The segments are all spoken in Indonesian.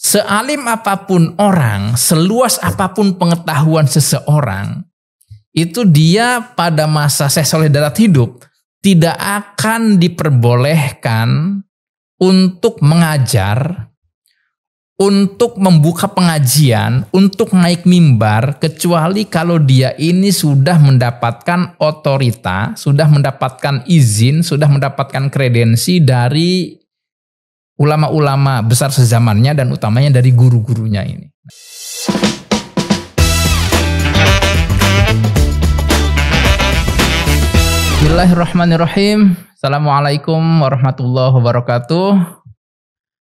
Sealim apapun orang, seluas apapun pengetahuan seseorang, itu dia pada masa Syekh Shaleh Darat hidup tidak akan diperbolehkan untuk mengajar, untuk membuka pengajian, untuk naik mimbar, kecuali kalau dia ini sudah mendapatkan otorita, sudah mendapatkan izin, sudah mendapatkan kredensi dari ulama-ulama besar sezamannya dan utamanya dari guru-gurunya ini. Bismillahirrahmanirrahim. Assalamualaikum warahmatullahi wabarakatuh.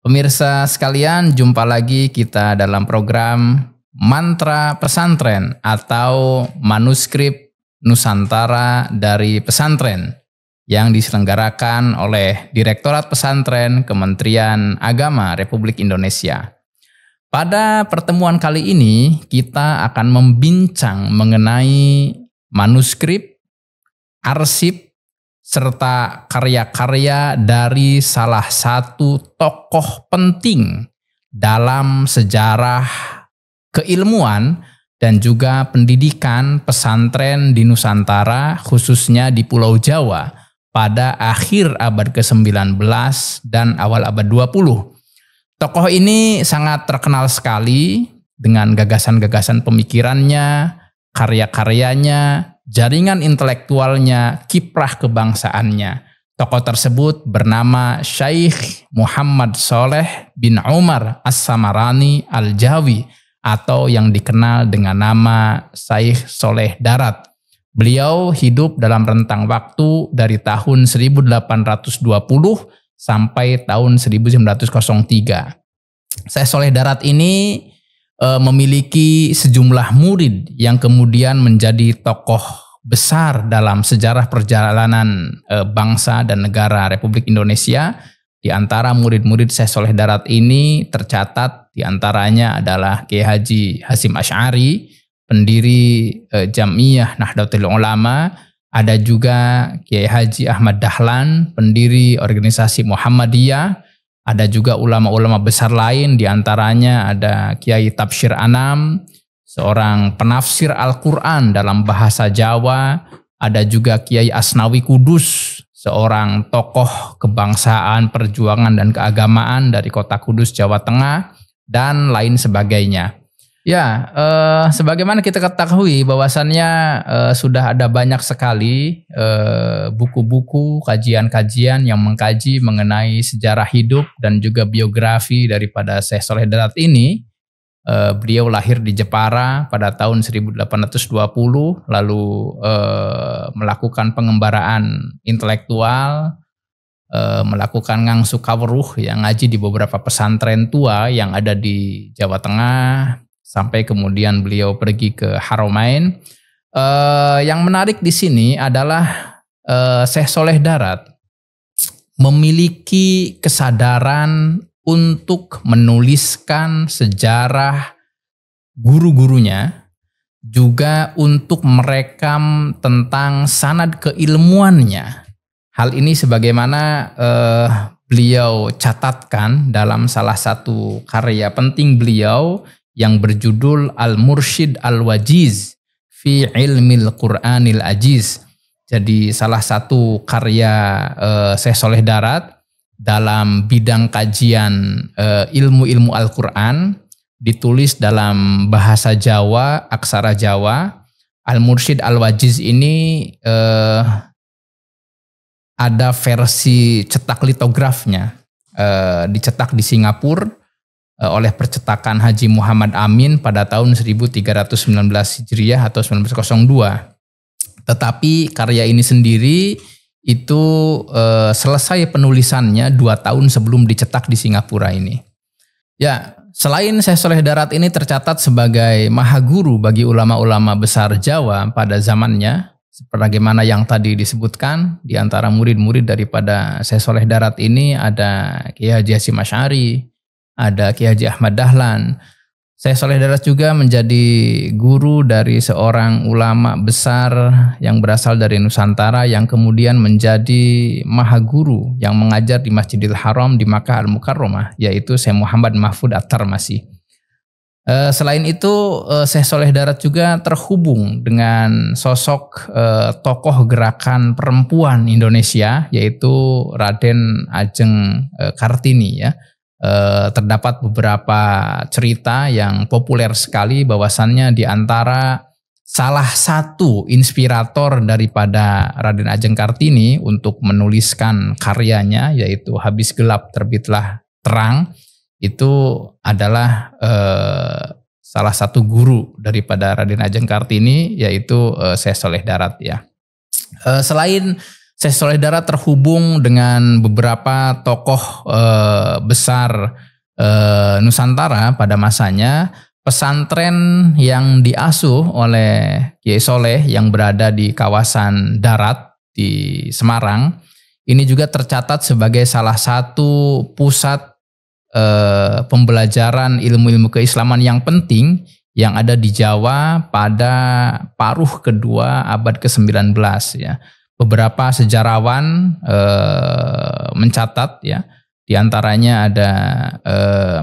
Pemirsa sekalian, jumpa lagi kita dalam program Mantra Pesantren atau Manuskrip Nusantara dari Pesantren yang diselenggarakan oleh Direktorat Pesantren Kementerian Agama Republik Indonesia. Pada pertemuan kali ini kita akan membincang mengenai manuskrip, arsip, serta karya-karya dari salah satu tokoh penting dalam sejarah keilmuan dan juga pendidikan pesantren di Nusantara, khususnya di Pulau Jawa, pada akhir abad ke-19 dan awal abad 20. Tokoh ini sangat terkenal sekali dengan gagasan-gagasan pemikirannya, karya-karyanya, jaringan intelektualnya, kiprah kebangsaannya. Tokoh tersebut bernama Syekh Muhammad Shaleh bin Umar As-Samarani Al-Jawi atau yang dikenal dengan nama Syekh Shaleh Darat. Beliau hidup dalam rentang waktu dari tahun 1820 sampai tahun 1903. Syekh Shaleh Darat ini memiliki sejumlah murid yang kemudian menjadi tokoh besar dalam sejarah perjalanan bangsa dan negara Republik Indonesia. Di antara murid-murid Syekh Shaleh Darat ini tercatat di antaranya adalah Kiai Haji Hasyim Asy'ari, pendiri Jam'iyah Nahdlatul Ulama. Ada juga Kiai Haji Ahmad Dahlan, pendiri organisasi Muhammadiyah. Ada juga ulama-ulama besar lain, di antaranya ada Kiai Tafsir Anam, seorang penafsir Al-Quran dalam bahasa Jawa. Ada juga Kiai Asnawi Kudus, seorang tokoh kebangsaan, perjuangan dan keagamaan dari kota Kudus, Jawa Tengah, dan lain sebagainya. Ya, sebagaimana kita ketahui bahwasannya sudah ada banyak sekali buku-buku, kajian-kajian yang mengkaji mengenai sejarah hidup dan juga biografi daripada Syekh Shaleh Darat ini. Beliau lahir di Jepara pada tahun 1820, lalu melakukan pengembaraan intelektual, melakukan ngangsu kawruh yang ngaji di beberapa pesantren tua yang ada di Jawa Tengah, sampai kemudian beliau pergi ke Haramain. Yang menarik di sini adalah Syekh Shaleh Darat memiliki kesadaran untuk menuliskan sejarah guru-gurunya, juga untuk merekam tentang sanad keilmuannya. Hal ini sebagaimana beliau catatkan dalam salah satu karya penting beliau yang berjudul Al-Mursyid Al-Wajiz fi Ilmil Qur'anil Ajiz. Jadi salah satu karya Syekh Shaleh Darat dalam bidang kajian ilmu-ilmu Al-Quran, ditulis dalam bahasa Jawa, aksara Jawa. Al-Mursyid Al-Wajiz ini ada versi cetak litografnya, dicetak di Singapura oleh percetakan Haji Muhammad Amin pada tahun 1319 Hijriah atau 1902. Tetapi karya ini sendiri itu selesai penulisannya 2 tahun sebelum dicetak di Singapura ini. Ya, selain Syekh Shaleh Darat ini tercatat sebagai mahaguru bagi ulama-ulama besar Jawa pada zamannya, sebagaimana yang tadi disebutkan, di antara murid-murid daripada Syekh Shaleh Darat ini ada Kiai Haji Hasyim Asy'ari, ada Kiai Haji Ahmad Dahlan. Syekh Saleh Darat juga menjadi guru dari seorang ulama besar yang berasal dari Nusantara yang kemudian menjadi mahaguru yang mengajar di Masjidil Haram di Makkah Al-Mukarramah, yaitu Syekh Muhammad Mahfud At-Tarmasi. Selain itu, Syekh Saleh Darat juga terhubung dengan sosok tokoh gerakan perempuan Indonesia, yaitu Raden Ajeng Kartini ya. Terdapat beberapa cerita yang populer sekali bahwasannya di antara salah satu inspirator daripada Raden Ajeng Kartini untuk menuliskan karyanya, yaitu Habis Gelap Terbitlah Terang, itu adalah salah satu guru daripada Raden Ajeng Kartini, yaitu Syekh Saleh Darat ya. Selain Syekh Saleh Darat terhubung dengan beberapa tokoh besar Nusantara pada masanya, pesantren yang diasuh oleh Kiai Soleh yang berada di kawasan Darat di Semarang, ini juga tercatat sebagai salah satu pusat pembelajaran ilmu-ilmu keislaman yang penting yang ada di Jawa pada paruh kedua abad ke-19 ya. Beberapa sejarawan mencatat ya, diantaranya ada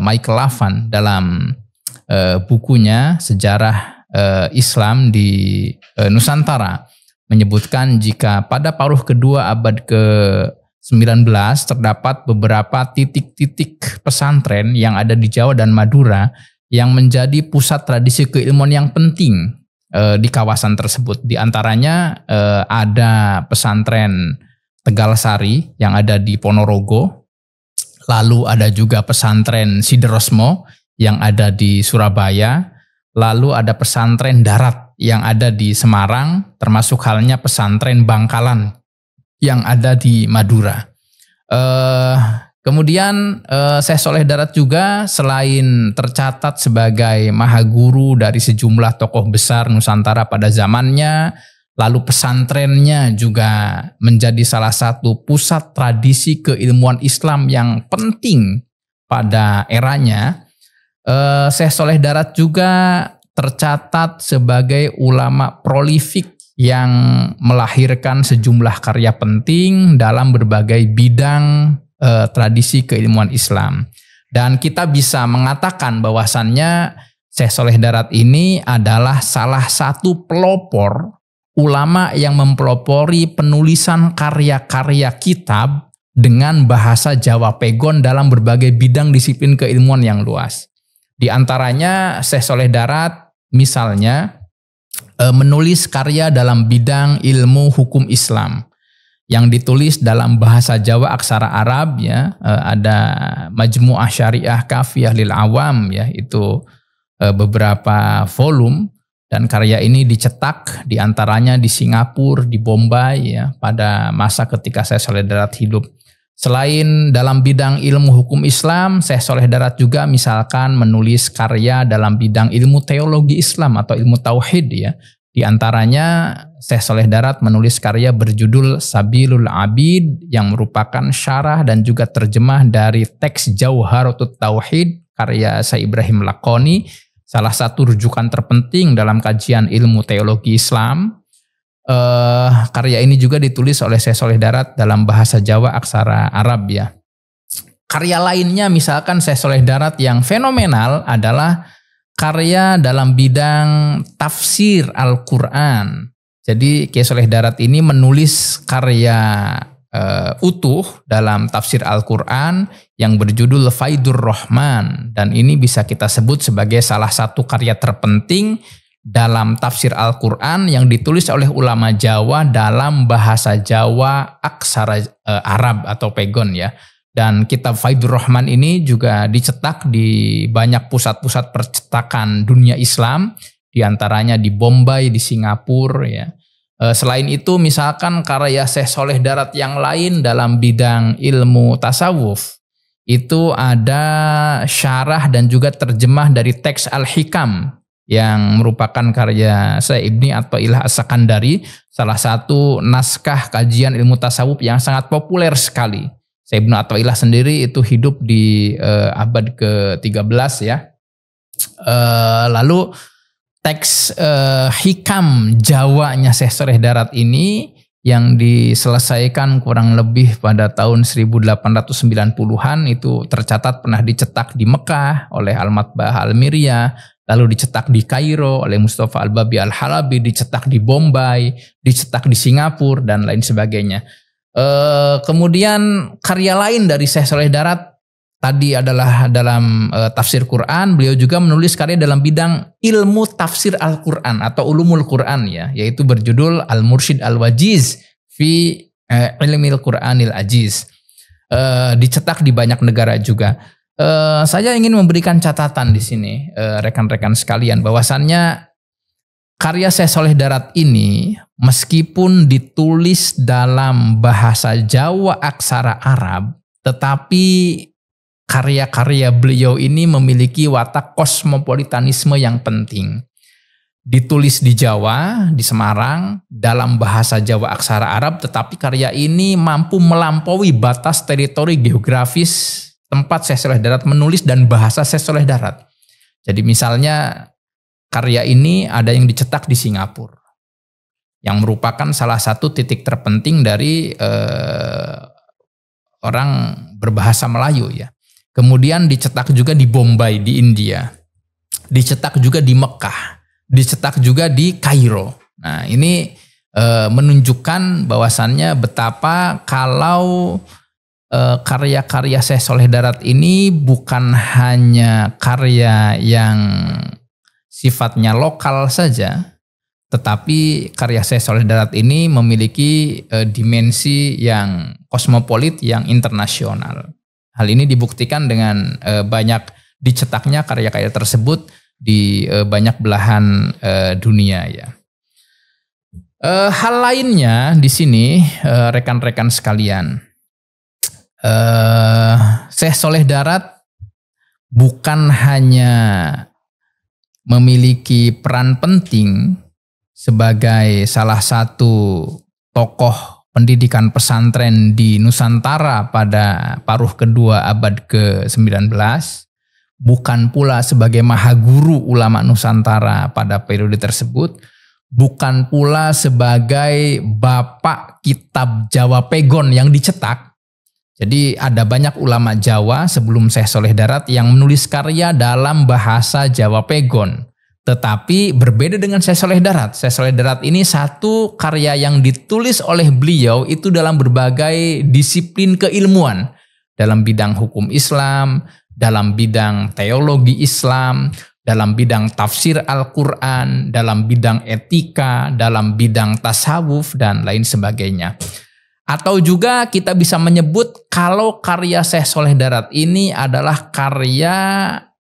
Michael Lavan dalam bukunya Sejarah Islam di Nusantara menyebutkan jika pada paruh kedua abad ke-19 terdapat beberapa titik-titik pesantren yang ada di Jawa dan Madura yang menjadi pusat tradisi keilmuan yang penting di kawasan tersebut. Di antaranya ada pesantren Tegal Sari yang ada di Ponorogo, lalu ada juga pesantren Siderosmo yang ada di Surabaya, lalu ada pesantren Darat yang ada di Semarang, termasuk halnya pesantren Bangkalan yang ada di Madura. Kemudian Syekh Saleh Darat juga selain tercatat sebagai mahaguru dari sejumlah tokoh besar Nusantara pada zamannya, lalu pesantrennya juga menjadi salah satu pusat tradisi keilmuan Islam yang penting pada eranya. Syekh Saleh Darat juga tercatat sebagai ulama prolifik yang melahirkan sejumlah karya penting dalam berbagai bidang tradisi keilmuan Islam. Dan kita bisa mengatakan bahwasannya Syekh Saleh Darat ini adalah salah satu pelopor ulama yang mempelopori penulisan karya-karya kitab dengan bahasa Jawa Pegon dalam berbagai bidang disiplin keilmuan yang luas. Di antaranya Syekh Saleh Darat misalnya menulis karya dalam bidang ilmu hukum Islam yang ditulis dalam bahasa Jawa aksara Arab ya, ada Majmu'ah Syariah Kafiyah lil Awam ya, itu beberapa volume, dan karya ini dicetak diantaranya di Singapura, di Bombay ya, pada masa ketika Syekh Saleh Darat hidup. Selain dalam bidang ilmu hukum Islam, Syekh Saleh Darat juga misalkan menulis karya dalam bidang ilmu teologi Islam atau ilmu tauhid ya. Di antaranya Syekh Saleh Darat menulis karya berjudul Sabilul Abid yang merupakan syarah dan juga terjemah dari teks Jauharatut Tauhid karya Syekh Ibrahim Lakoni, salah satu rujukan terpenting dalam kajian ilmu teologi Islam. Karya ini juga ditulis oleh Syekh Saleh Darat dalam bahasa Jawa aksara Arab ya. Karya lainnya misalkan Syekh Saleh Darat yang fenomenal adalah karya dalam bidang tafsir Al-Quran. Jadi Kiai Saleh Darat ini menulis karya utuh dalam tafsir Al-Quran yang berjudul Faidur Rahman, dan ini bisa kita sebut sebagai salah satu karya terpenting dalam tafsir Al-Quran yang ditulis oleh ulama Jawa dalam bahasa Jawa aksara Arab atau Pegon ya. Dan kitab Faidur Rahman ini juga dicetak di banyak pusat-pusat percetakan dunia Islam, diantaranya di Bombay, di Singapura ya. Selain itu misalkan karya Syekh Saleh Darat yang lain dalam bidang ilmu tasawuf, itu ada syarah dan juga terjemah dari teks Al-Hikam yang merupakan karya Syekh Ibni Athaillah As-Sakandari, salah satu naskah kajian ilmu tasawuf yang sangat populer sekali. Syekh Ibnu Athaillah sendiri itu hidup di abad ke-13 ya. Lalu teks hikam Jawanya Syekh Shaleh Darat ini yang diselesaikan kurang lebih pada tahun 1890-an itu tercatat pernah dicetak di Mekah oleh Al-Matba'ah Al-Mirya, lalu dicetak di Kairo oleh Mustafa Al-Babi Al-Halabi, dicetak di Bombay, dicetak di Singapura dan lain sebagainya. Kemudian karya lain dari Syekh Shaleh Darat tadi adalah dalam tafsir Quran. Beliau juga menulis karya dalam bidang ilmu tafsir Al-Quran atau ulumul Quran ya, yaitu berjudul Al-Mursyid Al-Wajiz fi Ilmil Quranil Ajiz. Dicetak di banyak negara juga. Saya ingin memberikan catatan di sini rekan-rekan sekalian bahwasannya karya Syekh Shaleh Darat ini meskipun ditulis dalam bahasa Jawa aksara Arab, tetapi karya-karya beliau ini memiliki watak kosmopolitanisme yang penting. Ditulis di Jawa, di Semarang, dalam bahasa Jawa aksara Arab, tetapi karya ini mampu melampaui batas teritori geografis tempat Syekh Shaleh Darat menulis dan bahasa Syekh Shaleh Darat. Jadi misalnya karya ini ada yang dicetak di Singapura, yang merupakan salah satu titik terpenting dari orang berbahasa Melayu ya. Kemudian dicetak juga di Bombay di India, dicetak juga di Mekah, dicetak juga di Kairo. Nah ini menunjukkan bahwasannya betapa kalau karya-karya Syekh Shaleh Darat ini bukan hanya karya yang sifatnya lokal saja, tetapi karya Syekh Shaleh Darat ini memiliki dimensi yang kosmopolit, yang internasional. Hal ini dibuktikan dengan banyak dicetaknya karya-karya tersebut di banyak belahan dunia ya. Hal lainnya di sini rekan-rekan sekalian, Syekh Shaleh Darat bukan hanya memiliki peran penting sebagai salah satu tokoh pendidikan pesantren di Nusantara pada paruh kedua abad ke-19, bukan pula sebagai mahaguru ulama Nusantara pada periode tersebut, bukan pula sebagai bapak kitab Jawa Pegon yang dicetak. Jadi ada banyak ulama Jawa sebelum Syekh Shaleh Darat yang menulis karya dalam bahasa Jawa Pegon. Tetapi berbeda dengan Syekh Shaleh Darat. Syekh Shaleh Darat ini satu karya yang ditulis oleh beliau itu dalam berbagai disiplin keilmuan. Dalam bidang hukum Islam, dalam bidang teologi Islam, dalam bidang tafsir Al-Quran, dalam bidang etika, dalam bidang tasawuf, dan lain sebagainya. Atau juga kita bisa menyebut kalau karya Syekh Shaleh Darat ini adalah karya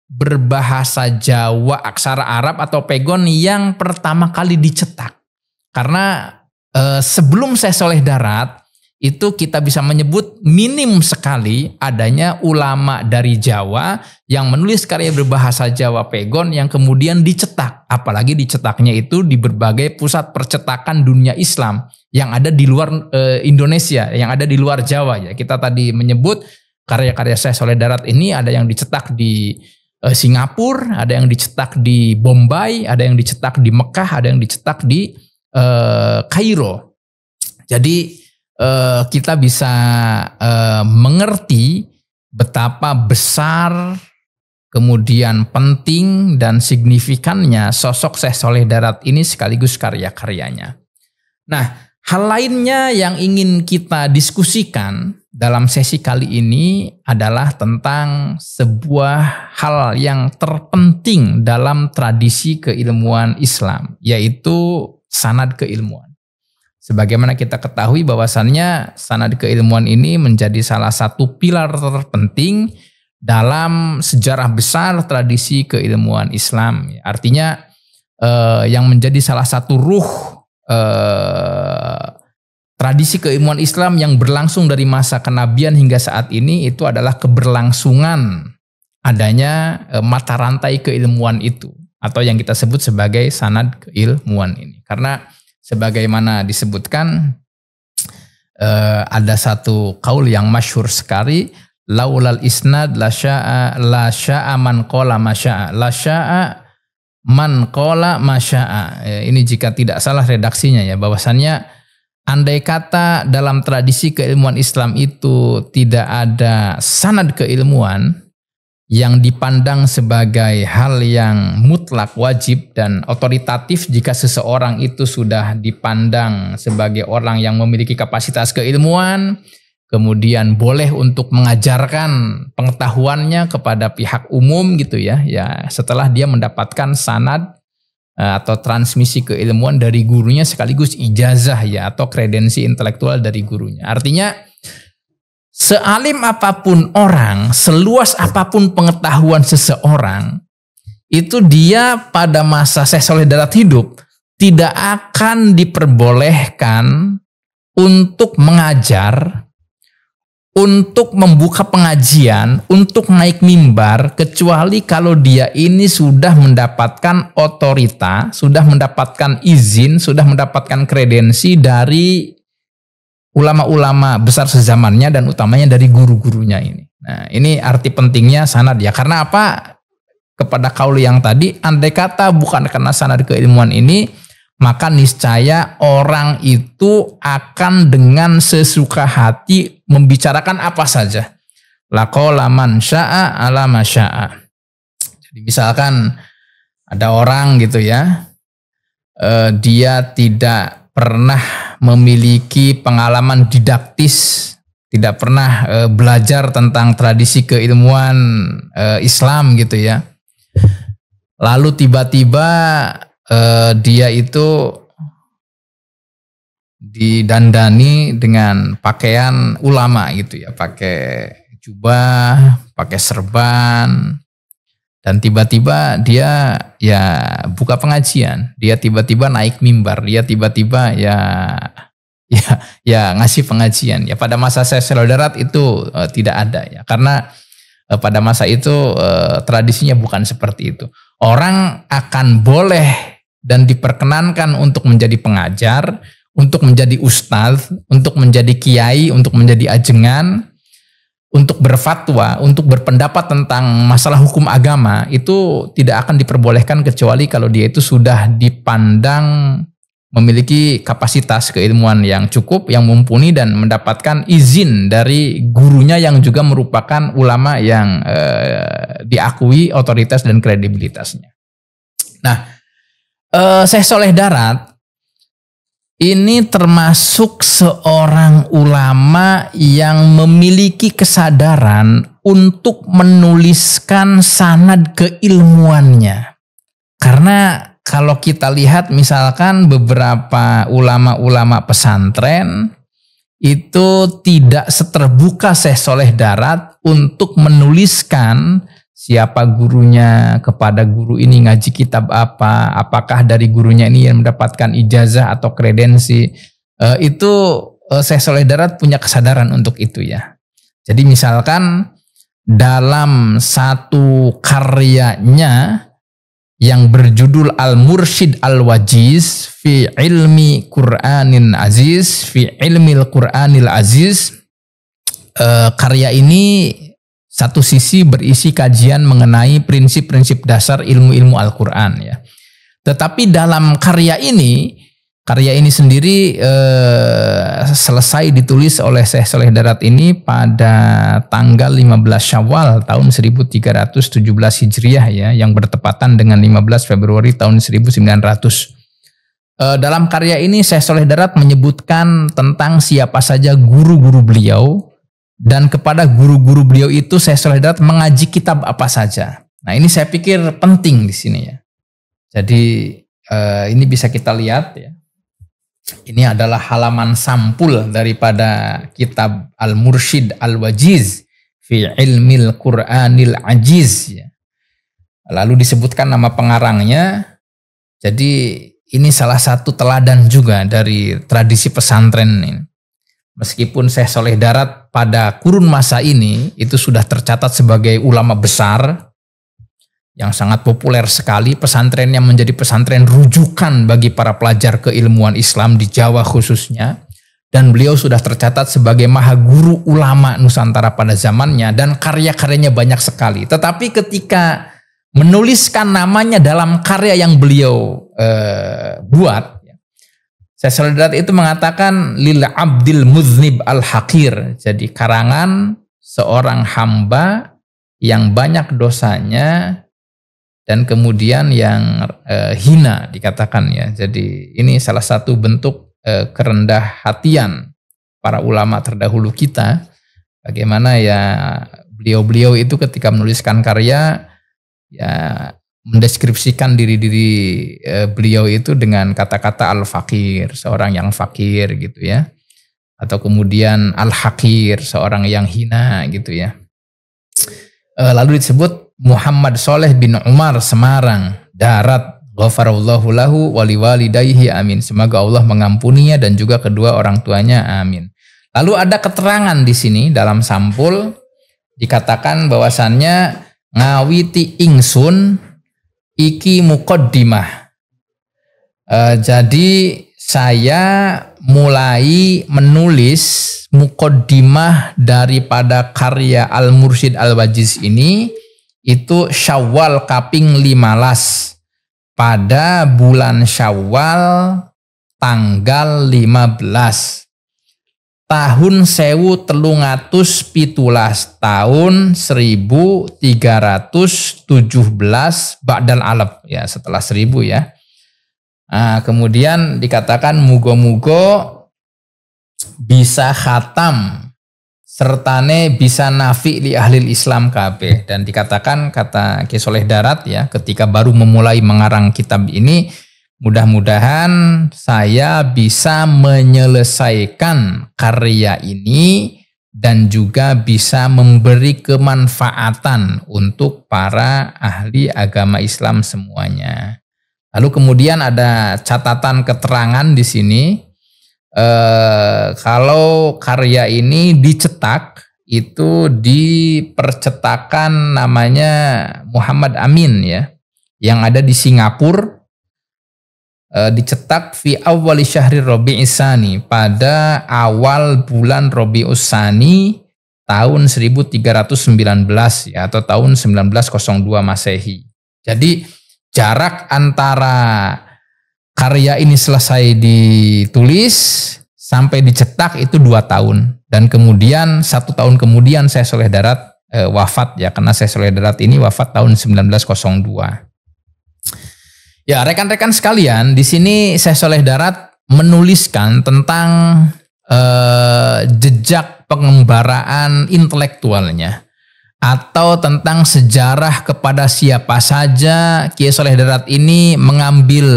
berbahasa Jawa aksara Arab atau Pegon yang pertama kali dicetak. Karena sebelum Syekh Shaleh Darat itu kita bisa menyebut minim sekali adanya ulama dari Jawa yang menulis karya berbahasa Jawa Pegon yang kemudian dicetak. Apalagi dicetaknya itu di berbagai pusat percetakan dunia Islam yang ada di luar Indonesia, yang ada di luar Jawa ya. Kita tadi menyebut karya-karya Syekh Shaleh Darat ini ada yang dicetak di Singapura, ada yang dicetak di Bombay, ada yang dicetak di Mekah, ada yang dicetak di Kairo. Jadi kita bisa mengerti betapa besar kemudian penting dan signifikannya sosok Syekh Shaleh Darat ini sekaligus karya-karyanya. Nah, hal lainnya yang ingin kita diskusikan dalam sesi kali ini adalah tentang sebuah hal yang terpenting dalam tradisi keilmuan Islam, yaitu sanad keilmuan. Sebagaimana kita ketahui bahwasannya sanad keilmuan ini menjadi salah satu pilar terpenting dalam sejarah besar tradisi keilmuan Islam. Artinya yang menjadi salah satu ruh tradisi keilmuan Islam yang berlangsung dari masa kenabian hingga saat ini itu adalah keberlangsungan adanya mata rantai keilmuan itu atau yang kita sebut sebagai sanad keilmuan ini. Karena sebagaimana disebutkan ada satu kaul yang masyhur sekali, laulal isnad la sya'a man qala masya'a, la sya'a man qala masya'a. Ini jika tidak salah redaksinya ya, bahwasannya andai kata dalam tradisi keilmuan Islam itu tidak ada sanad keilmuan yang dipandang sebagai hal yang mutlak wajib dan otoritatif, jika seseorang itu sudah dipandang sebagai orang yang memiliki kapasitas keilmuan, kemudian boleh untuk mengajarkan pengetahuannya kepada pihak umum gitu ya, setelah dia mendapatkan sanad atau transmisi keilmuan dari gurunya sekaligus ijazah ya, atau kredensi intelektual dari gurunya. Artinya sealim apapun orang, seluas apapun pengetahuan seseorang, itu dia pada masa Syekh Shalih Darat hidup tidak akan diperbolehkan untuk mengajar, untuk membuka pengajian, untuk naik mimbar, kecuali kalau dia ini sudah mendapatkan otorita, sudah mendapatkan izin, sudah mendapatkan kredensi dari ulama-ulama besar sezamannya dan utamanya dari guru-gurunya ini. Nah, ini arti pentingnya sanad ya. Karena apa? Kepada kaul yang tadi, andai kata bukan karena sanad keilmuan ini, maka niscaya orang itu akan dengan sesuka hati membicarakan apa saja. Laqala man sya'a ala ma sya'a. Jadi misalkan ada orang gitu ya, dia tidak pernah memiliki pengalaman didaktis, tidak pernah belajar tentang tradisi keilmuan Islam gitu ya. Lalu tiba-tiba dia itu didandani dengan pakaian ulama gitu ya, pakai jubah, pakai serban, dan tiba-tiba dia ya buka pengajian, dia tiba-tiba naik mimbar, dia tiba-tiba ya ngasih pengajian. Ya pada masa Syekh Shalih Darat itu tidak ada ya, karena pada masa itu tradisinya bukan seperti itu. Orang akan boleh dan diperkenankan untuk menjadi pengajar, untuk menjadi ustadz, untuk menjadi kiai, untuk menjadi ajengan, untuk berfatwa, untuk berpendapat tentang masalah hukum agama, itu tidak akan diperbolehkan kecuali kalau dia itu sudah dipandang memiliki kapasitas keilmuan yang cukup, yang mumpuni, dan mendapatkan izin dari gurunya yang juga merupakan ulama yang diakui otoritas dan kredibilitasnya. Nah, Syekh Shalih Darat ini termasuk seorang ulama yang memiliki kesadaran untuk menuliskan sanad keilmuannya. Karena kalau kita lihat misalkan beberapa ulama-ulama pesantren itu tidak seterbuka Syekh Shalih Darat untuk menuliskan siapa gurunya, kepada guru ini ngaji kitab apa, apakah dari gurunya ini yang mendapatkan ijazah atau kredensi. Itu Syekh Shalih Darat punya kesadaran untuk itu ya. Jadi misalkan dalam satu karyanya yang berjudul Al-Mursyid Al-Wajiz fi ilmi Qur'anin Aziz, fi ilmil Qur'anil Aziz, karya ini satu sisi berisi kajian mengenai prinsip-prinsip dasar ilmu-ilmu Al-Quran ya. Tetapi dalam karya ini sendiri selesai ditulis oleh Syekh Shalih Darat ini pada tanggal 15 Syawal tahun 1317 Hijriah ya, yang bertepatan dengan 15 Februari tahun 1900. Dalam karya ini Syekh Shalih Darat menyebutkan tentang siapa saja guru-guru beliau, dan kepada guru-guru beliau itu Syekh Shalih Darat mengaji kitab apa saja. Nah, ini saya pikir penting di sini ya. Jadi ini bisa kita lihat ya. Ini adalah halaman sampul daripada kitab Al-Mursyid Al-Wajiz fi ilmil Qur'anil Ajiz ya. Lalu disebutkan nama pengarangnya. Jadi ini salah satu teladan juga dari tradisi pesantren ini. Meskipun Syekh Shalih Darat pada kurun masa ini itu sudah tercatat sebagai ulama besar yang sangat populer sekali, pesantrennya menjadi pesantren rujukan bagi para pelajar keilmuan Islam di Jawa khususnya, dan beliau sudah tercatat sebagai maha guru ulama Nusantara pada zamannya dan karya-karyanya banyak sekali. Tetapi ketika menuliskan namanya dalam karya yang beliau buat, Syekh Shalih Darat itu mengatakan lil abdil muznib al haqir. Jadi karangan seorang hamba yang banyak dosanya dan kemudian yang hina dikatakan ya. Jadi ini salah satu bentuk kerendah hatian para ulama terdahulu kita. Bagaimana ya beliau-beliau itu ketika menuliskan karya ya mendeskripsikan diri-diri beliau itu dengan kata-kata al-fakir, seorang yang fakir gitu ya. Atau kemudian al-hakir, seorang yang hina gitu ya. Lalu disebut Muhammad Soleh bin Umar Semarang Darat, ghafarallahu lahu wali walidayhi amin. Semoga Allah mengampuninya dan juga kedua orang tuanya amin. Lalu ada keterangan di sini dalam sampul dikatakan bahwasannya ngawiti ingsun iki muqaddimah. Jadi saya mulai menulis muqaddimah daripada karya Al-Mursyid Al-Wajiz ini itu Syawal kaping 15 pada bulan Syawal tanggal 15 tahun 1317 tahun 1317 Ba'dal Alaf ya, setelah 1000 ya. Nah, kemudian dikatakan mugo-mugo bisa khatam sertane bisa nafi li ahlil Islam kabeh. Dan dikatakan kata Ki Shalih Darat ya, ketika baru memulai mengarang kitab ini, mudah-mudahan saya bisa menyelesaikan karya ini dan juga bisa memberi kemanfaatan untuk para ahli agama Islam semuanya. Lalu kemudian ada catatan keterangan di sini. Kalau karya ini dicetak itu di percetakan namanya Muhammad Amin ya, yang ada di Singapura, dicetak fi awwali syahri Rabi'is Tsani, pada awal bulan Rabi'us Tsani tahun 1319 ya, atau tahun 1902 Masehi. Jadi jarak antara karya ini selesai ditulis sampai dicetak itu 2 tahun. Dan kemudian 1 tahun kemudian Syekh Shalih Darat wafat ya, karena Syekh Shalih Darat ini wafat tahun 1902. Ya, rekan-rekan sekalian, di sini Syekh Shalih Darat menuliskan tentang jejak pengembaraan intelektualnya atau tentang sejarah kepada siapa saja Kiai Shalih Darat ini mengambil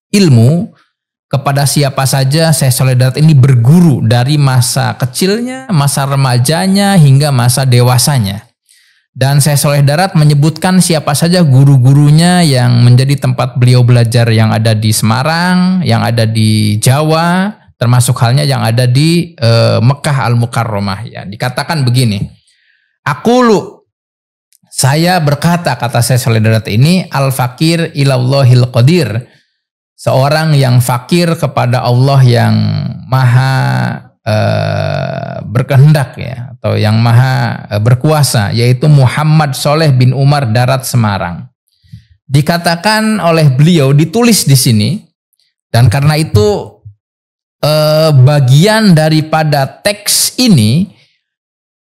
ilmu, kepada siapa saja Syekh Shalih Darat ini berguru dari masa kecilnya, masa remajanya hingga masa dewasanya. Dan Syekh Shalih Darat menyebutkan siapa saja guru-gurunya yang menjadi tempat beliau belajar, yang ada di Semarang, yang ada di Jawa, termasuk halnya yang ada di Mekah Al-Mukarramah ya. Dikatakan begini, aqulu, saya berkata, kata Syekh Shalih Darat ini, al-fakir ilallahil qadir, seorang yang fakir kepada Allah yang maha berkehendak ya, atau yang maha berkuasa, yaitu Muhammad Soleh bin Umar Darat Semarang. Dikatakan oleh beliau, ditulis di sini, dan karena itu bagian daripada teks ini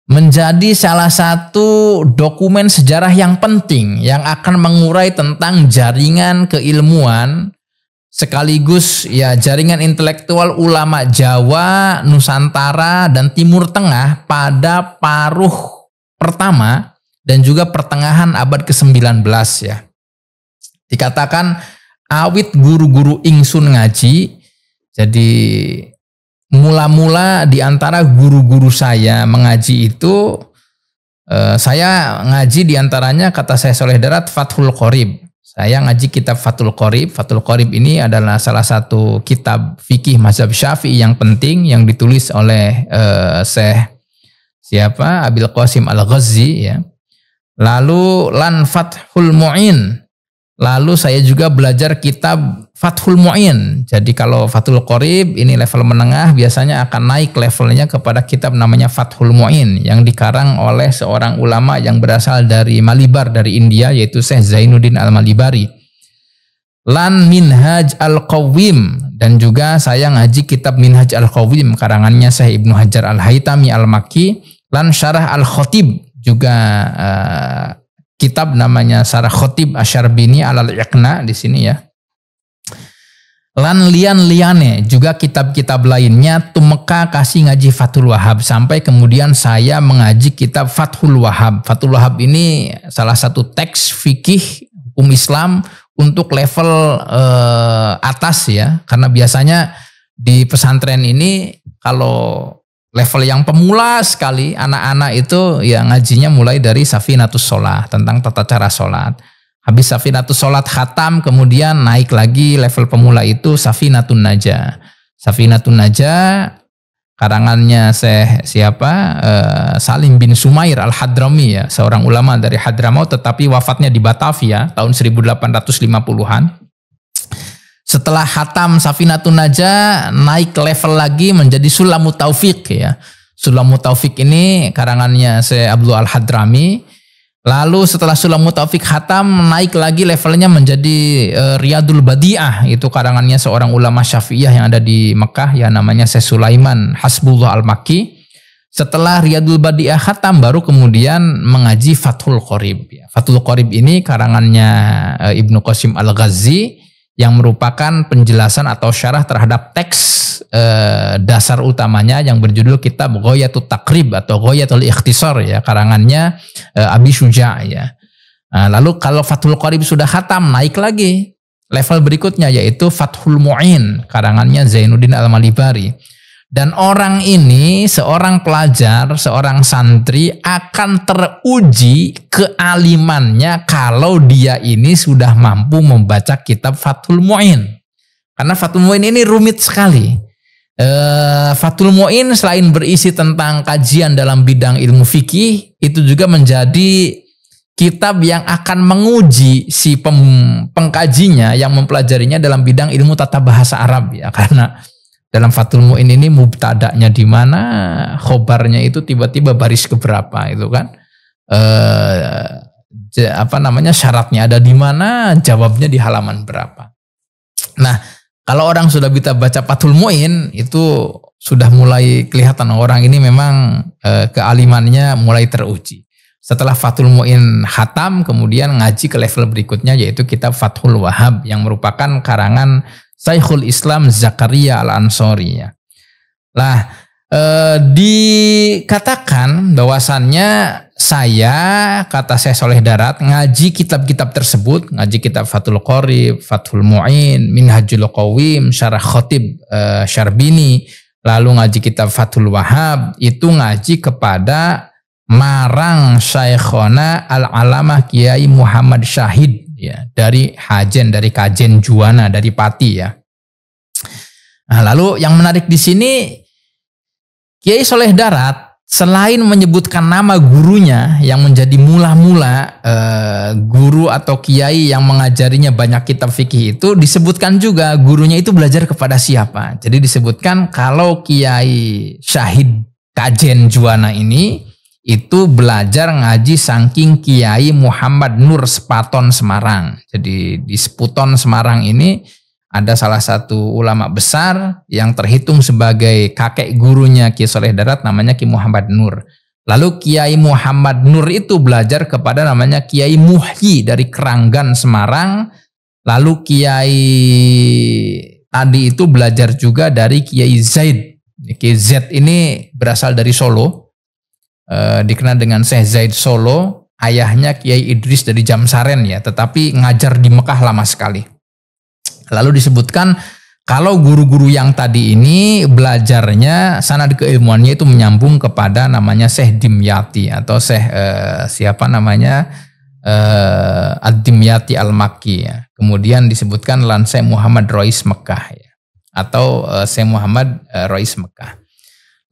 menjadi salah satu dokumen sejarah yang penting yang akan mengurai tentang jaringan keilmuan sekaligus ya jaringan intelektual ulama Jawa, Nusantara, dan Timur Tengah pada paruh pertama dan juga pertengahan abad ke-19 ya. Dikatakan awit guru-guru ingsun ngaji, jadi mula-mula di antara guru-guru saya mengaji itu, saya ngaji diantaranya kata Syekh Shalih Darat Fathul Qorib. Saya ngaji kitab Fathul Qorib. Fathul Qorib ini adalah salah satu kitab fikih mazhab Syafi'i yang penting yang ditulis oleh Syekh siapa? Abil Qasim Al-Ghazi ya. Lalu lan Fathul Mu'in Lalu saya juga belajar kitab Fathul Mu'in. Jadi kalau Fathul Qorib ini level menengah, biasanya akan naik levelnya kepada kitab namanya Fathul Mu'in yang dikarang oleh seorang ulama yang berasal dari Malibar, dari India, yaitu Syekh Zainuddin Al-Malibari. Lan Minhaj Al-Qawwim, dan juga saya ngaji kitab Minhaj Al-Qawwim karangannya Syekh Ibnu Hajar Al-Haytami Al-Makki. Lan Syarah Al-Khatib, juga kitab namanya Syarah Khatib Asyarbini Alal Iqna di sini ya. Lan liane juga kitab-kitab lainnya tumeka kasih ngaji Fathul Wahhab, sampai kemudian saya mengaji kitab Fathul Wahhab. Fathul Wahhab ini salah satu teks fikih hukum Islam untuk level atas ya, karena biasanya di pesantren ini kalau level yang pemula sekali, anak-anak itu ya ngajinya mulai dari Safinatus Sholat, tentang tata cara sholat. Habis Safinatus Sholat khatam, kemudian naik lagi level pemula itu Safinatun Najah. Safinatun Najah karangannya Salim bin Sumair Al-Hadrami ya, seorang ulama dari Hadramaut tetapi wafatnya di Batavia tahun 1850-an. Setelah khatam Safinatun Najah, naik level lagi menjadi Sulamut Taufiq ya. Sulamut Taufiq ini karangannya Syekh Abdul Al-Hadrami. Lalu setelah Sulamut Taufiq khatam, naik lagi levelnya menjadi Riyadul Badi'ah. Itu karangannya seorang ulama Syafi'iyah yang ada di Mekah ya, namanya Syekh Sulaiman Hasbullah Al-Makki. Setelah Riyadul Badi'ah khatam, baru kemudian mengaji Fathul Qorib ya. Fathul Qorib ini karangannya Ibnu Qasim Al-Ghazi, yang merupakan penjelasan atau syarah terhadap teks dasar utamanya yang berjudul kitab Ghoyatul Taqrib atau Ghoyatul Ikhtisar ya, karangannya Abi Syuja' ya. Nah, lalu kalau Fathul Qorib sudah khatam, naik lagi level berikutnya yaitu Fathul Mu'in karangannya Zainuddin Al-Malibari. Dan orang ini, seorang pelajar, seorang santri akan teruji kealimannya kalau dia ini sudah mampu membaca kitab Fathul Mu'in. Karena Fathul Mu'in ini rumit sekali. Fathul Mu'in selain berisi tentang kajian dalam bidang ilmu fikih, itu juga menjadi kitab yang akan menguji si pengkajinya yang mempelajarinya dalam bidang ilmu tata bahasa Arab ya, karena dalam Fathul Mu'in ini mubtada'nya di mana, khobarnya itu tiba-tiba baris keberapa itu kan, syaratnya ada di mana, jawabnya di halaman berapa. Nah, kalau orang sudah bisa baca Fathul Mu'in itu sudah mulai kelihatan orang ini memang kealimannya mulai teruji. Setelah Fathul Mu'in khatam, kemudian ngaji ke level berikutnya yaitu kitab Fathul Wahhab yang merupakan karangan Syekhul Islam Zakaria Al-Ansori ya. Lah, dikatakan bahwasannya saya, kata Syekh Soleh Darat, ngaji kitab-kitab tersebut, ngaji kitab Fathul Qorib, Fathul Mu'in, Minhajul Qawwim, Syarah Khatib Syarbini, lalu ngaji kitab Fathul Wahhab, itu ngaji kepada marang Syekhona Al-Alamah Kiai Muhammad Syahid ya, dari Kajen Juwana, dari Pati ya. Nah, lalu yang menarik di sini, Kiai Soleh Darat selain menyebutkan nama gurunya yang menjadi mula-mula guru atau kiai yang mengajarinya banyak kitab fikih, itu disebutkan juga gurunya itu belajar kepada siapa. Jadi disebutkan kalau Kiai Syahid Kajen Juwana ini itu belajar ngaji saking Kiai Muhammad Nur Sepaton Semarang. Jadi di Seputon Semarang ini ada salah satu ulama besar yang terhitung sebagai kakek gurunya Kiai Soleh Darat, namanya Kiai Muhammad Nur. Lalu Kiai Muhammad Nur itu belajar kepada namanya Kiai Muhyi dari Keranggan Semarang. Lalu Kiai tadi itu belajar juga dari Kiai Zaid. Kiai Zaid ini berasal dari Solo. Dikenal dengan Syekh Zaid Solo, ayahnya Kiai Idris dari Jamsaren ya, tetapi ngajar di Mekah lama sekali. Lalu disebutkan kalau guru-guru yang tadi ini belajarnya sanad keilmuannya itu menyambung kepada namanya Syekh Dimyati atau Syekh Ad-Dimyati Al-Makki ya. Kemudian disebutkan lan Syekh Muhammad Rois Mekah ya, atau Syekh Muhammad Rois Mekah.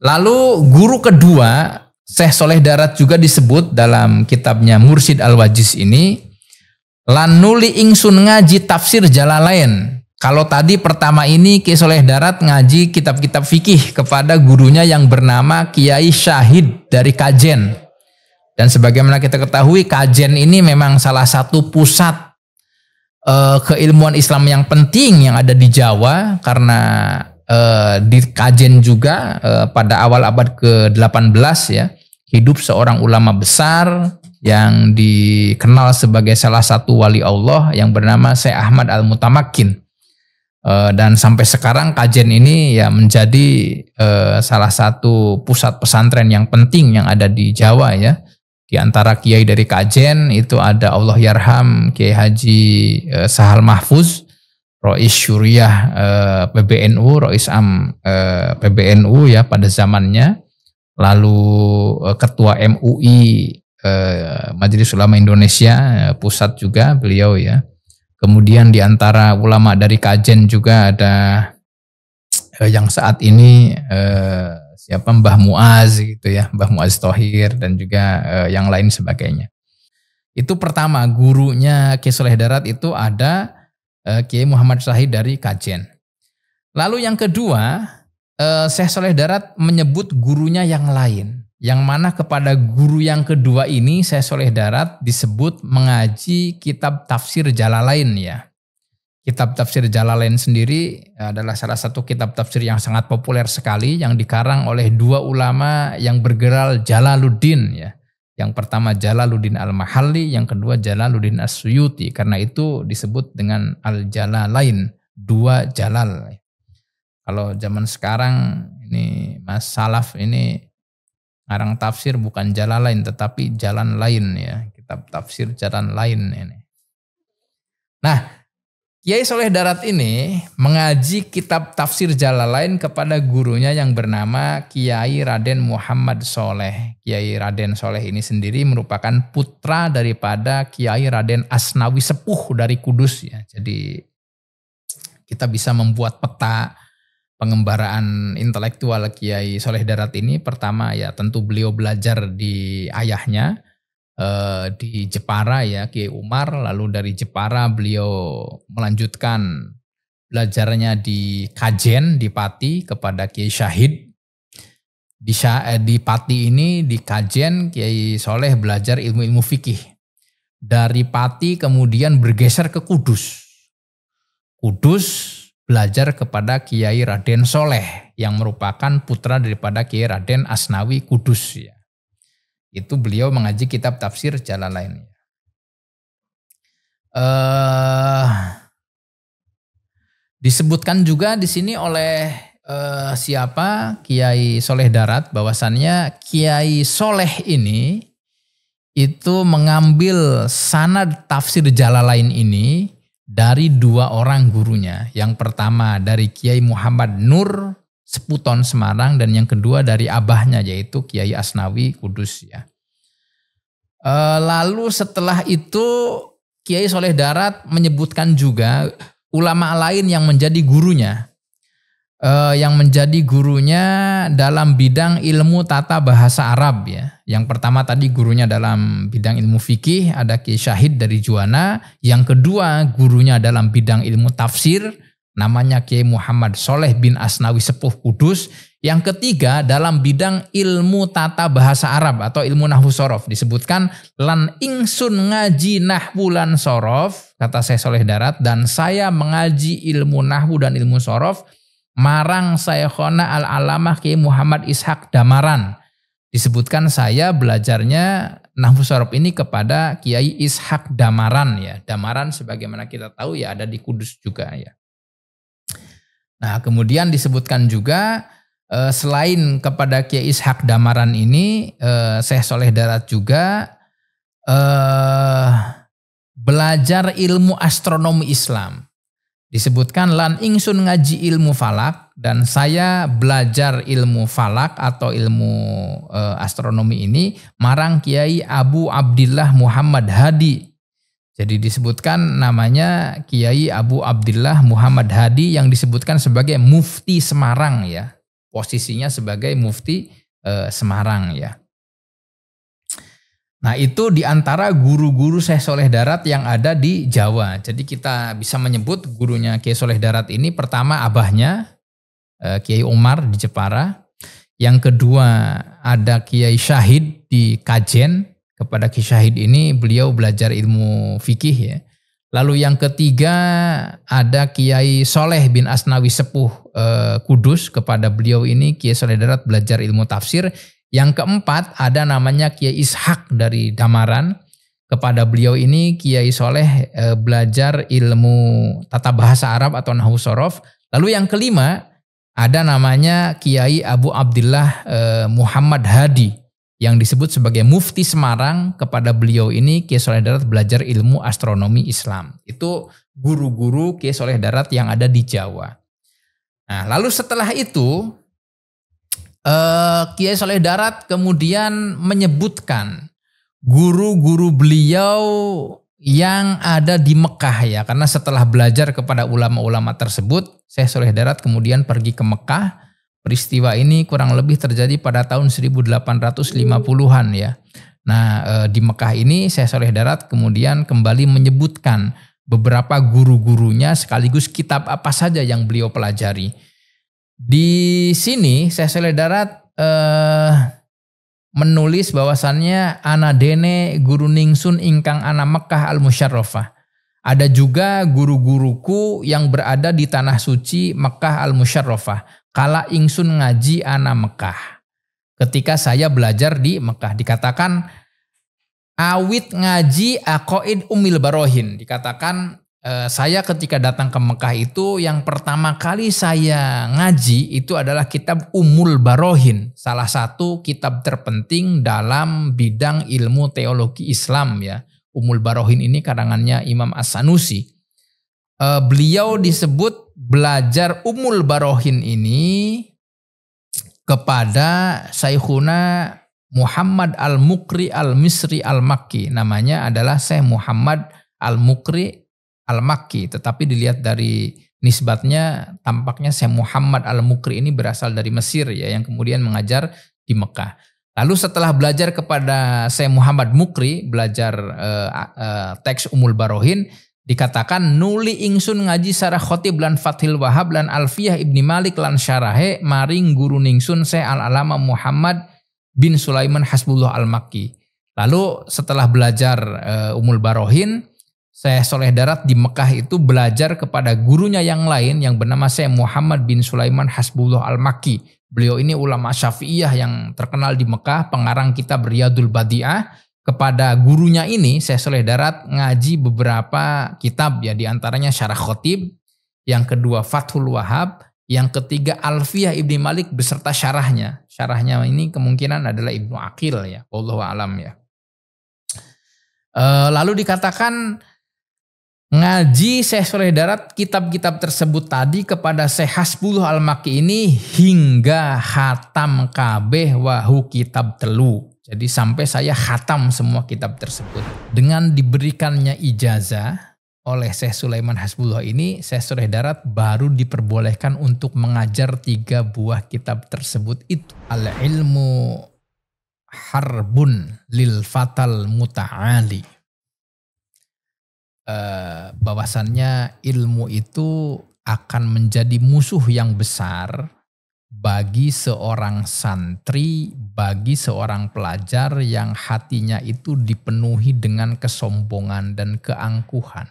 Lalu guru kedua Syekh Soleh Darat juga disebut dalam kitabnya Mursyid Al-Wajiz ini Lan nuli ingsun ngaji tafsir Jalalain. Kalau tadi pertama ini Kiai Soleh Darat ngaji kitab-kitab fikih kepada gurunya yang bernama Kiai Syahid dari Kajen. Dan sebagaimana kita ketahui, Kajen ini memang salah satu pusat keilmuan Islam yang penting yang ada di Jawa, karena di Kajen juga pada awal abad ke-18 ya, hidup seorang ulama besar yang dikenal sebagai salah satu wali Allah yang bernama Syekh Ahmad Al-Mutamakin. Dan sampai sekarang Kajen ini ya menjadi salah satu pusat pesantren yang penting yang ada di Jawa ya. Di antara kiai dari Kajen itu ada Allah Yarham Kiai Haji Sahal Mahfuz, Rois Syuriah PBNU, Rois Am PBNU ya pada zamannya. Lalu Ketua MUI Majelis Ulama Indonesia pusat juga beliau ya. Kemudian di antara ulama dari Kajen juga ada yang saat ini siapa Mbah Muaz gitu ya, Mbah Muaz Thohir dan juga yang lain sebagainya. Itu pertama, gurunya Kiai Soleh Darat itu ada Kiai Muhammad Syahid dari Kajen. Lalu yang kedua, Syekh Soleh Darat menyebut gurunya yang lain. Yang mana kepada guru yang kedua ini Syekh Soleh Darat disebut mengaji kitab tafsir Jalalain ya. Kitab tafsir Jalalain sendiri adalah salah satu kitab tafsir yang sangat populer sekali yang dikarang oleh dua ulama yang bergeral Jalaluddin ya. Yang pertama Jalaluddin Al-Mahalli, yang kedua Jalaluddin As-Suyuti. Karena itu disebut dengan Al-Jalalain, dua Jalal. Kalau zaman sekarang ini Mas Salaf ini ngarang tafsir bukan Jalalain tetapi jalan lain ya, kitab tafsir jalan lain ini. Nah, Kiai Soleh Darat ini mengaji kitab tafsir Jalalain kepada gurunya yang bernama Kiai Raden Muhammad Soleh. Kiai Raden Soleh ini sendiri merupakan putra daripada Kiai Raden Asnawi Sepuh dari Kudus ya. Jadi kita bisa membuat peta pengembaraan intelektual Kiai Soleh Darat ini. Pertama ya tentu beliau belajar di ayahnya di Jepara ya, Kiai Umar. Lalu dari Jepara beliau melanjutkan belajarnya di Kajen, di Pati kepada Kiai Syahid. Di Pati ini, di Kajen, Kiai Soleh belajar ilmu-ilmu fikih. Dari Pati kemudian bergeser ke Kudus. Kudus belajar kepada Kiai Raden Soleh yang merupakan putra daripada Kiai Raden Asnawi Kudus ya. Itu beliau mengaji kitab tafsir Jalalain. Disebutkan juga di sini oleh siapa Kiai Soleh Darat bahwasannya Kiai Soleh ini itu mengambil sanad tafsir Jalalain ini dari dua orang gurunya. Yang pertama dari Kiai Muhammad Nur Seputon Semarang dan yang kedua dari abahnya yaitu Kiai Asnawi Kudus ya. Lalu setelah itu Kiai Soleh Darat menyebutkan juga ulama lain yang menjadi gurunya. Yang menjadi gurunya dalam bidang ilmu tata bahasa Arab ya. Yang pertama tadi gurunya dalam bidang ilmu fikih ada Kiai Syahid dari Juwana. Yang kedua gurunya dalam bidang ilmu tafsir namanya Kiai Muhammad Soleh bin Asnawi Sepuh Kudus. Yang ketiga dalam bidang ilmu tata bahasa Arab atau ilmu nahwu sorof disebutkan lan ingsun ngaji nahwu lan sorof kata Syekh Soleh Darat, dan saya mengaji ilmu nahwu dan ilmu sorof marang Syekhona Al-Alamah Kiai Muhammad Ishaq Damaran. Disebutkan saya belajarnya nahwu sorof ini kepada Kiai Ishaq Damaran ya. Damaran sebagaimana kita tahu ya ada di Kudus juga ya. Nah kemudian disebutkan juga selain kepada Kiai Ishaq Damaran ini Syekh Soleh Darat juga belajar ilmu astronomi Islam. Disebutkan lan ingsun ngaji ilmu falak dan saya belajar ilmu falak atau ilmu astronomi ini marang Kiai Abu Abdillah Muhammad Hadi. Jadi disebutkan namanya Kiai Abu Abdillah Muhammad Hadi yang disebutkan sebagai mufti Semarang ya. Posisinya sebagai mufti Semarang ya. Nah itu diantara guru-guru Syekh Soleh Darat yang ada di Jawa. Jadi kita bisa menyebut gurunya Kiai Soleh Darat ini pertama abahnya Kiai Umar di Jepara. Yang kedua ada Kiai Syahid di Kajen. Kepada Kiai Syahid ini beliau belajar ilmu fikih ya. Lalu yang ketiga ada Kiai Soleh bin Asnawi Sepuh Kudus. Kepada beliau ini Kiai Soleh Darat belajar ilmu tafsir. Yang keempat ada namanya Kiai Ishak dari Damaran. Kepada beliau ini Kiai Soleh belajar ilmu tata bahasa Arab atau Nahwu Shorof. Lalu yang kelima ada namanya Kiai Abu Abdillah Muhammad Hadi yang disebut sebagai Mufti Semarang. Kepada beliau ini Kiai Soleh Darat belajar ilmu astronomi Islam. Itu guru-guru Kiai Soleh Darat yang ada di Jawa. Nah, lalu setelah itu Kiai Soleh Darat kemudian menyebutkan guru-guru beliau yang ada di Mekah ya. Karena setelah belajar kepada ulama-ulama tersebut, Syekh Soleh Darat kemudian pergi ke Mekah. Peristiwa ini kurang lebih terjadi pada tahun 1850-an ya. Nah di Mekah ini Syekh Soleh Darat kemudian kembali menyebutkan beberapa guru-gurunya sekaligus kitab apa saja yang beliau pelajari. Di sini Syekh Soleh Darat menulis bahwasannya ana dene guru ningsun ingkang ana Mekah al-Musyarrafah. Ada juga guru-guruku yang berada di tanah suci Mekah al-Musyarrafah. Kala ingsun ngaji ana Mekah. Ketika saya belajar di Mekah dikatakan awit ngaji aqaid Ummil Barohin. Dikatakan saya ketika datang ke Mekah itu yang pertama kali saya ngaji itu adalah kitab Ummul Barohin. Salah satu kitab terpenting dalam bidang ilmu teologi Islam ya. Ummul Barohin ini karangannya Imam As-Sanusi. Beliau disebut belajar Ummul Barohin ini kepada Syekhuna Muhammad Al-Mukri Al-Misri Al-Makki. Namanya adalah Syekh Muhammad Al-Mukri Al-Makki, tetapi dilihat dari nisbatnya tampaknya Syekh Muhammad Al-Mukri ini berasal dari Mesir ya, yang kemudian mengajar di Mekah. Lalu setelah belajar kepada Syekh Muhammad Mukri, belajar teks Ummul Barohin, dikatakan nuli ingsun ngaji sarah khotib lan Fathil Wahab lan Alfiyah Ibni Malik lan syarahe maring guru ningsun Syekh Al-Alama Muhammad bin Sulaiman Hasbullah Al-Makki. Lalu setelah belajar Ummul Barohin, Syekh Soleh Darat di Mekah itu belajar kepada gurunya yang lain yang bernama Syekh Muhammad bin Sulaiman Hasbullah Al-Makki. Beliau ini ulama Syafi'iyah yang terkenal di Mekah, pengarang kitab Riyadul Badi'ah. Kepada gurunya ini Syekh Soleh Darat ngaji beberapa kitab ya, diantaranya Syarah Khotib, yang kedua Fathul Wahab, yang ketiga Alfiyah Ibni Malik beserta syarahnya. Syarahnya ini kemungkinan adalah Ibnu Aqil ya, wallahu a'lam ya. Lalu dikatakan ngaji Syekh Soleh Darat kitab-kitab tersebut tadi kepada Syekh Hasbullah Al-Makki ini hingga khatam kabeh wahu kitab telu. Jadi sampai saya khatam semua kitab tersebut. Dengan diberikannya ijazah oleh Syekh Sulaiman Hasbullah ini, Syekh Soleh Darat baru diperbolehkan untuk mengajar 3 buah kitab tersebut itu. Al-ilmu harbun lil fatal muta'ali. Bahwasannya ilmu itu akan menjadi musuh yang besar bagi seorang santri, bagi seorang pelajar yang hatinya itu dipenuhi dengan kesombongan dan keangkuhan.